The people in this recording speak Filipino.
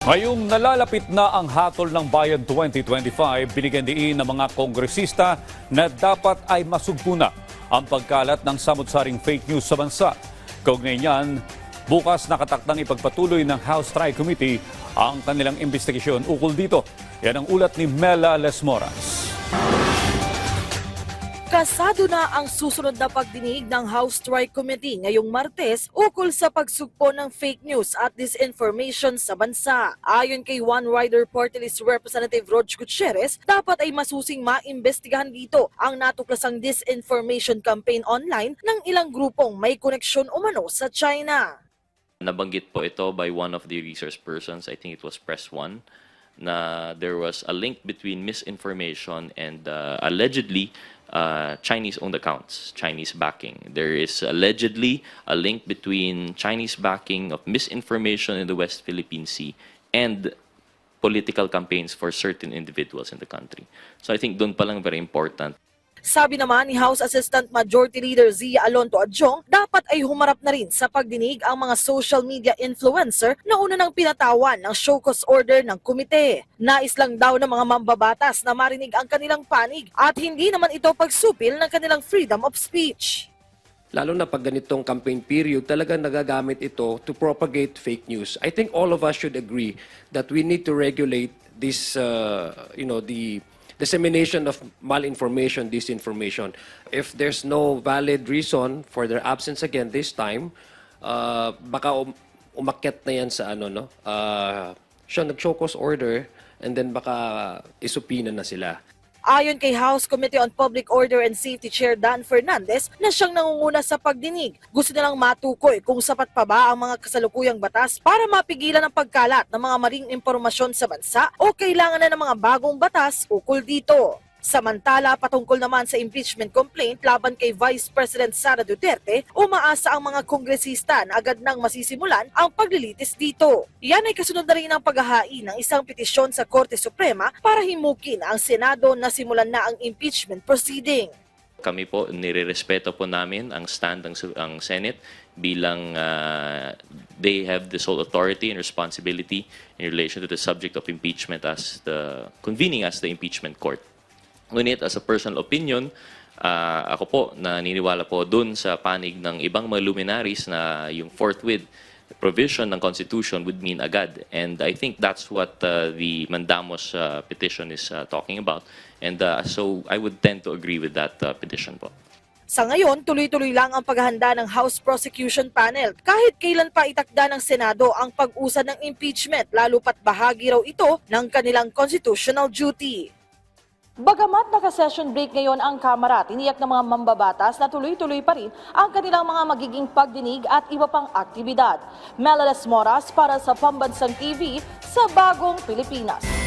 Ngayong nalalapit na ang hatol ng Bayan 2025, binigyan diin ng mga kongresista na dapat ay masugpo na ang pagkalat ng samut-saring fake news sa bansa. Kaugnay niyan, bukas nakatakdang ipagpatuloy ng House Tri-Committee ang kanilang investigasyon ukol dito. Yan ang ulat ni Mela Lesmoras. Kasado na ang susunod na pagdinig ng House Tri-Committee ngayong Martes ukol sa pagsugpo ng fake news at disinformation sa bansa. Ayon kay One Rider Party List Representative Rog Gutierrez, dapat ay masusing maimbestigahan dito ang natuklasang disinformation campaign online ng ilang grupong may koneksyon umano sa China. Nabanggit po ito by one of the resource persons, I think it was Press One, na there was a link between misinformation and allegedly Chinese-owned accounts, Chinese backing. There is allegedly a link between Chinese backing of misinformation in the West Philippine Sea and political campaigns for certain individuals in the country. So I think doon pa lang very important. Sabi naman ni House Assistant Majority Leader Zia Alonto Adjong, dapat ay humarap na rin sa pagdinig ang mga social media influencer na una nang pinatawan ng show cause order ng komite. Nais lang daw ng mga mambabatas na marinig ang kanilang panig at hindi naman ito pagsupil ng kanilang freedom of speech. Lalo na pag ganitong campaign period, talagang nagagamit ito to propagate fake news. I think all of us should agree that we need to regulate this, the dissemination of malinformation, disinformation. If there's no valid reason for their absence again this time, baka umakyat na yan sa siya nag-show cause order and then baka isupina na sila. Ayon kay House Committee on Public Order and Safety Chair Dan Fernandez na siyang nangunguna sa pagdinig, gusto nilang matukoy kung sapat pa ba ang mga kasalukuyang batas para mapigilan ang pagkalat ng mga maling impormasyon sa bansa o kailangan na ng mga bagong batas ukol dito. Samantala, patungkol naman sa impeachment complaint laban kay Vice President Sara Duterte, umaasa ang mga kongresista na agad nang masisimulan ang paglilitis dito. Yan ay kasunod na rin ang paghahain ng isang petisyon sa Korte Suprema para himukin ang Senado na simulan na ang impeachment proceeding. Kami po, nirerespeto po namin ang stand ng Senate bilang they have the sole authority and responsibility in relation to the subject of impeachment as convening as the impeachment court. Ngunit as a personal opinion, ako po naniniwala po dun sa panig ng ibang mga luminaries na yung forthwith provision ng Constitution would mean agad. And I think that's what the Mandamos petition is talking about. And so I would tend to agree with that petition po. Sa ngayon, tuloy-tuloy lang ang paghahanda ng House Prosecution Panel kahit kailan pa itakda ng Senado ang pag-usad ng impeachment, lalo pat bahagi raw ito ng kanilang constitutional duty. Bagamat naka-session break ngayon ang Kamara, tiniyak ng mga mambabatas na tuloy-tuloy pa rin ang kanilang mga magiging pagdinig at iba pang aktibidad. Mela Lesmoras para sa Pambansang TV sa Bagong Pilipinas.